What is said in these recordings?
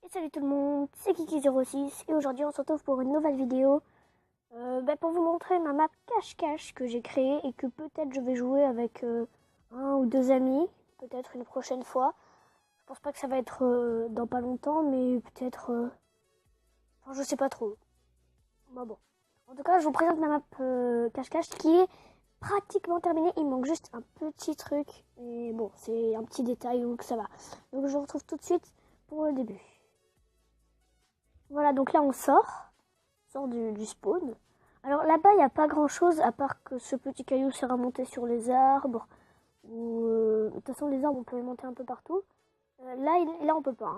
Et salut tout le monde, c'est Kiki06 et aujourd'hui on se retrouve pour une nouvelle vidéo pour vous montrer ma map cache-cache que j'ai créée et que peut-être je vais jouer avec un ou deux amis, peut-être une prochaine fois. Je pense pas que ça va être dans pas longtemps, mais peut-être... Enfin, je sais pas trop. Bon. En tout cas, je vous présente ma map cache-cache qui est pratiquement terminée. Il manque juste un petit truc, mais bon, c'est un petit détail donc ça va. Donc je vous retrouve tout de suite pour le début. Voilà, donc là on sort du spawn. Alors là-bas, il n'y a pas grand-chose à part que ce petit caillou sert à monter sur les arbres. De toute façon, les arbres, on peut les monter un peu partout. Là, on peut pas.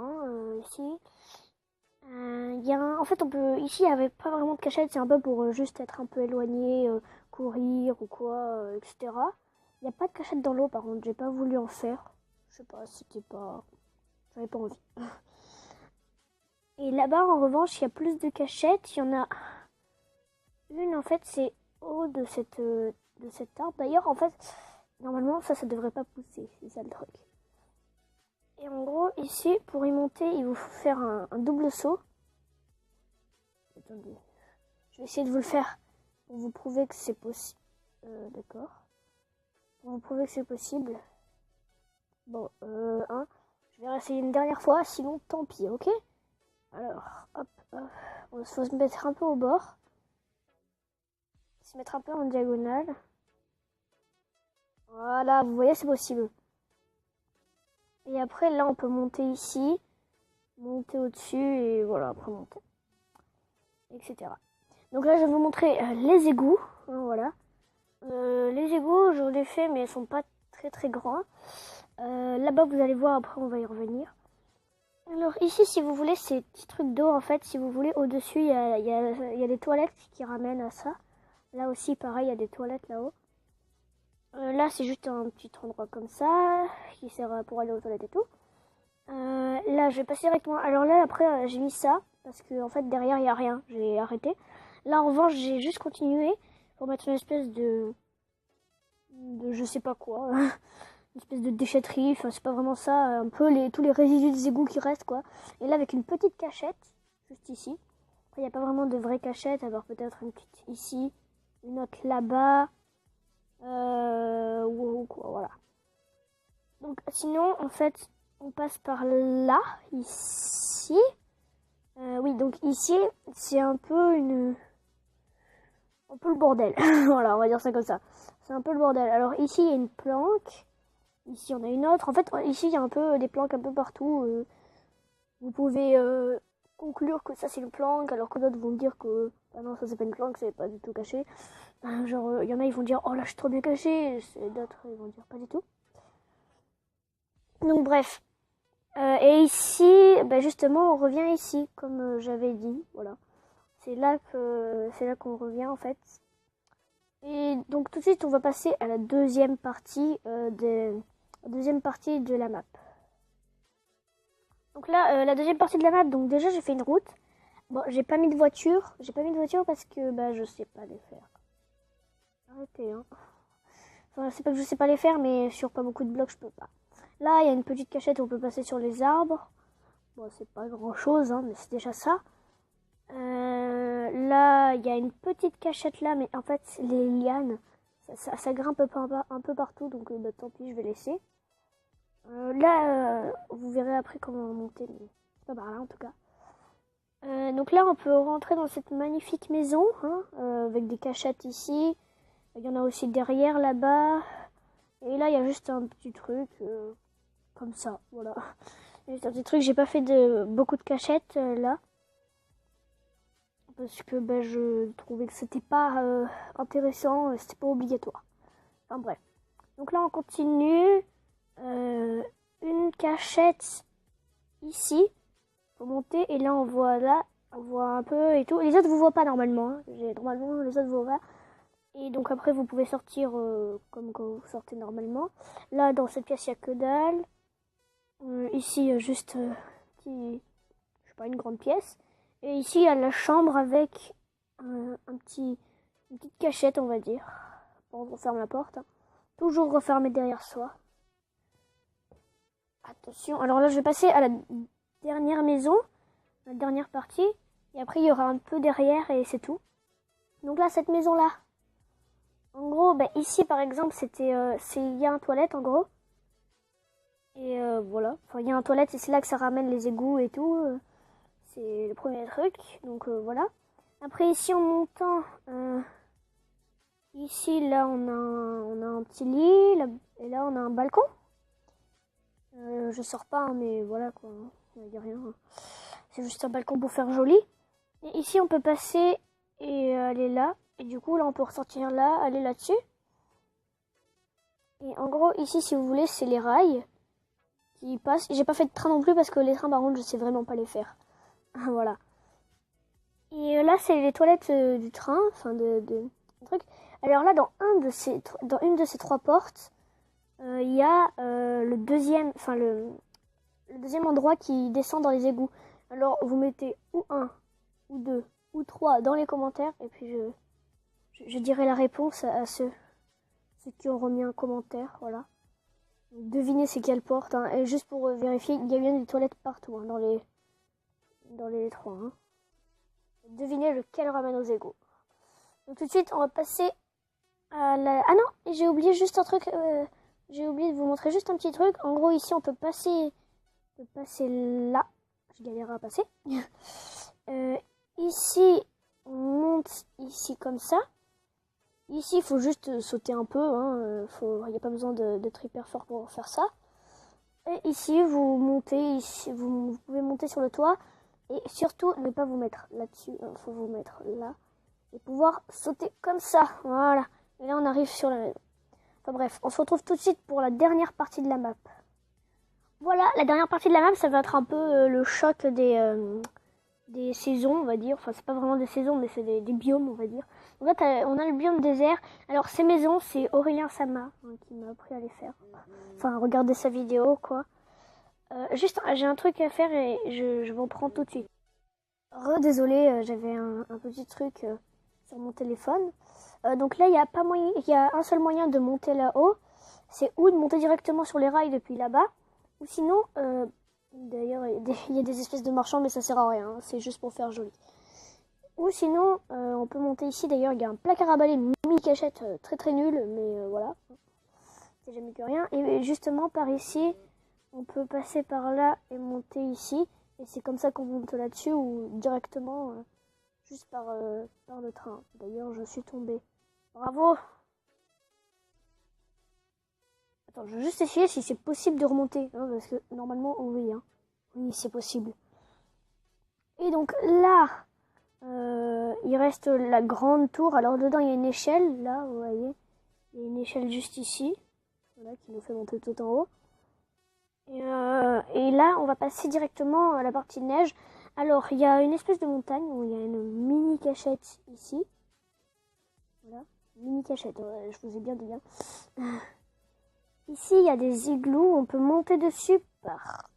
Ici, en fait, ici, il n'y avait pas vraiment de cachette. C'est un peu pour juste être un peu éloigné, courir ou quoi, etc. Il n'y a pas de cachette dans l'eau, par contre. J'ai pas voulu en faire. Je sais pas, j'avais pas envie. Et là-bas, en revanche, il y a plus de cachettes. Il y en a une, en fait, c'est haut de cet arbre. D'ailleurs, en fait, normalement, ça devrait pas pousser. C'est ça le truc. Et en gros, ici, pour y monter, il vous faut faire un double saut. Attendez. Je vais essayer de vous le faire pour vous prouver que c'est possible. D'accord. Pour vous prouver que c'est possible. Bon, je vais réessayer une dernière fois, sinon tant pis, ok? Alors, hop. Il faut se mettre un peu au bord. Se mettre un peu en diagonale. Voilà, vous voyez, c'est possible. Et après, là, on peut monter ici, monter au-dessus, et voilà, après monter, etc. Donc là, je vais vous montrer les égouts. Voilà. Les égouts, je les fais, mais ils sont pas très très grands. Là-bas, vous allez voir, après, on va y revenir. Alors ici, si vous voulez, ces petits trucs d'eau, en fait, si vous voulez, au-dessus, il y a des toilettes qui ramènent à ça. Là aussi, pareil, il y a des toilettes là-haut. Là, c'est juste un petit endroit comme ça, qui sert pour aller aux toilettes et tout. Là, je vais passer directement. Alors là, après, j'ai mis ça, parce que en fait, derrière, il n'y a rien. J'ai arrêté. Là, en revanche, j'ai juste continué pour mettre une espèce de je sais pas quoi. Une espèce de déchetterie. Enfin, c'est pas vraiment ça. Un peu tous les résidus des égouts qui restent, quoi. Et là, avec une petite cachette, juste ici. Après, il n'y a pas vraiment de vraie cachette. Alors, peut-être une petite ici, une autre là-bas. Ou quoi, voilà. Donc, sinon, en fait, on passe par là, ici. Oui, donc ici, c'est un peu le bordel. Voilà, on va dire ça comme ça. C'est un peu le bordel. Alors ici, il y a une planque. Ici, on a une autre. En fait, ici, il y a un peu des planques un peu partout. Vous pouvez conclure que ça, c'est une planque, alors que d'autres vont dire que ah non, ça, c'est pas une planque, c'est pas du tout caché. Genre, il y en a, ils vont dire oh là, je suis trop bien caché. Et d'autres, ils vont dire pas du tout. Donc, bref. Et ici, justement, on revient ici, comme j'avais dit. Voilà. C'est là qu'on revient, en fait. Et donc, tout de suite, on va passer à la deuxième partie de la map. Donc là, la deuxième partie de la map, donc déjà, j'ai fait une route. Bon, j'ai pas mis de voiture. J'ai pas mis de voiture parce que, je sais pas les faire. Arrêtez, hein. Enfin, c'est pas que je sais pas les faire, mais sur pas beaucoup de blocs, je peux pas. Là, il y a une petite cachette où on peut passer sur les arbres. Bon, c'est pas grand chose, hein, mais c'est déjà ça. Là, il y a une petite cachette là, mais en fait, les lianes, ça grimpe un peu partout, donc tant pis, je vais laisser. Là, vous verrez après comment monter, mais c'est pas par là en tout cas. Donc là, on peut rentrer dans cette magnifique maison, hein, avec des cachettes ici. Il y en a aussi derrière là-bas. Et là, il y a juste un petit truc comme ça, voilà. Juste un petit truc, j'ai pas fait beaucoup de cachettes là. Parce que je trouvais que c'était pas intéressant, c'était pas obligatoire. Enfin bref. Donc là, on continue. Une cachette ici. Faut monter et là, on voit un peu et tout. Les autres, vous voient pas normalement. Hein. Normalement, les autres, vous voient pas. Et donc après, vous pouvez sortir comme quand vous sortez normalement. Là, dans cette pièce, il n'y a que dalle. Ici, il y a juste je sais pas, une grande pièce. Et ici, il y a la chambre avec une petite cachette, on va dire. Bon, on ferme la porte. Hein. toujours refermer derrière soi. Attention, alors là je vais passer à la dernière maison, la dernière partie, et après il y aura un peu derrière et c'est tout. Donc là, cette maison-là, en gros, ici par exemple, il y a un toilette en gros. Et voilà, enfin il y a un toilette et c'est là que ça ramène les égouts et tout. C'est le premier truc, donc voilà. Après ici en montant, ici là on a un petit lit, là, et là on a un balcon. Je sors pas, hein, mais voilà quoi, il n'y a rien. C'est juste un balcon pour faire joli. Et ici on peut passer et aller là. Et du coup là on peut ressortir là, aller là-dessus. Et en gros ici si vous voulez c'est les rails qui passent. J'ai pas fait de train non plus parce que les trains par contre je sais vraiment pas les faire. Voilà. Et là c'est les toilettes du train, enfin de truc. Alors là dans une de ces trois portes, il y a le deuxième endroit qui descend dans les égouts. Alors vous mettez ou 1, ou 2, ou 3 dans les commentaires et puis je dirai la réponse à ceux qui ont remis un commentaire, voilà. Devinez c'est quelle porte, hein. Et juste pour vérifier, il y a bien des toilettes partout, hein, dans les trois. Hein. Devinez lequel ramène aux égouts. Donc tout de suite, on va passer à la... Ah non, et j'ai oublié juste un truc. J'ai oublié de vous montrer juste un petit truc. En gros, ici, on peut passer là. Je galère à passer. Ici, on monte ici comme ça. Ici, il faut juste sauter un peu. Hein. Il n'y a pas besoin d'être hyper fort pour faire ça. Et ici, vous montez. Ici, vous pouvez monter sur le toit. Et surtout, ne pas vous mettre là-dessus. Il faut vous mettre là. Et pouvoir sauter comme ça. Voilà. Et là, on arrive sur la maison. Enfin bref, on se retrouve tout de suite pour la dernière partie de la map. Voilà, la dernière partie de la map, ça va être un peu le choc des saisons, on va dire. Enfin, c'est pas vraiment des saisons, mais c'est des biomes, on va dire. Donc là, on a le biome désert. Alors, ces maisons, c'est Aurélien Sama qui m'a appris à les faire. Enfin, regardez sa vidéo, quoi. Juste, j'ai un truc à faire et je vous prends tout de suite. Désolé, j'avais un petit truc sur mon téléphone. Donc là, il y a un seul moyen de monter là-haut. C'est ou de monter directement sur les rails depuis là-bas. Ou sinon, d'ailleurs, il y a des espèces de marchands, mais ça sert à rien. Hein, c'est juste pour faire joli. Ou sinon, on peut monter ici. D'ailleurs, il y a un placard à balai, une mini-cachette très très nulle. Mais voilà, c'est jamais que rien. Et justement, par ici, on peut passer par là et monter ici. Et c'est comme ça qu'on monte là-dessus ou directement juste par le train. D'ailleurs, je suis tombée. Bravo! Attends, je vais juste essayer si c'est possible de remonter. Hein, parce que normalement, oui. Hein. Oui, c'est possible. Et donc là, il reste la grande tour. Alors dedans, il y a une échelle. Là, vous voyez. Il y a une échelle juste ici. Voilà, qui nous fait monter tout en haut. Et là, on va passer directement à la partie de neige. Alors, il y a une espèce de montagne où il y a une mini cachette ici. Voilà, mini cachette, je vous ai bien dit. Hein. Ici, il y a des igloos, on peut monter dessus par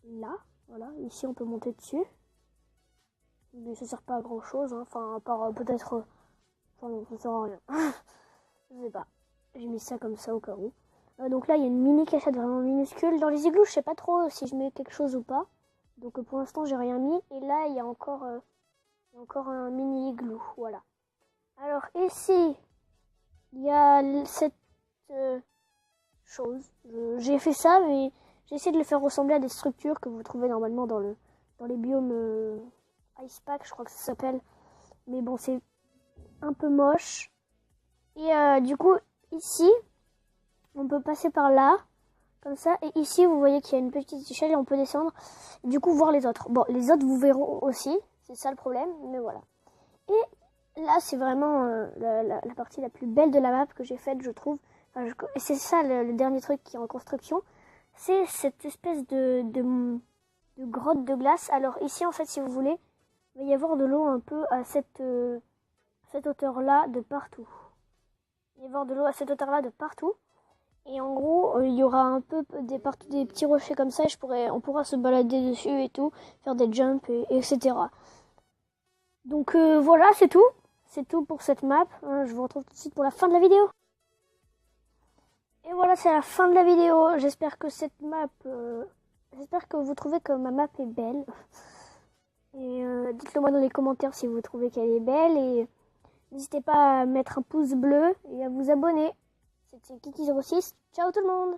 là. Voilà, ici, on peut monter dessus. Mais ça sert pas à grand chose, hein. Enfin, à part peut-être... Enfin, non, ça sert à rien. Je sais pas. J'ai mis ça comme ça au cas où. Donc là, il y a une mini cachette vraiment minuscule. Dans les igloos, je sais pas trop si je mets quelque chose ou pas. Donc pour l'instant, j'ai rien mis. Et là, il y a encore un mini igloo. Voilà. Alors ici, il y a cette chose. J'ai fait ça, mais j'ai essayé de le faire ressembler à des structures que vous trouvez normalement dans les biomes Ice Pack, je crois que ça s'appelle. Mais bon, c'est un peu moche. Et du coup, ici, on peut passer par là, comme ça. Et ici, vous voyez qu'il y a une petite échelle et on peut descendre. Et du coup, voir les autres. Bon, les autres, vous verront aussi. C'est ça le problème, mais voilà. Et là, c'est vraiment la partie la plus belle de la map que j'ai faite, je trouve. Enfin, et c'est ça le dernier truc qui est en construction. C'est cette espèce de grotte de glace. Alors ici, en fait, si vous voulez, il va y avoir de l'eau un peu à cette hauteur-là de partout. Il va y avoir de l'eau à cette hauteur-là de partout. Et en gros, il y aura un peu des petits rochers comme ça. Et on pourra se balader dessus et tout, faire des jumps, etc. Donc voilà, c'est tout. C'est tout pour cette map. Je vous retrouve tout de suite pour la fin de la vidéo. Et voilà, c'est la fin de la vidéo. J'espère que cette map... J'espère que vous trouvez que ma map est belle. Et dites-le moi dans les commentaires si vous trouvez qu'elle est belle. Et n'hésitez pas à mettre un pouce bleu et à vous abonner. C'était Kiki06. Ciao tout le monde!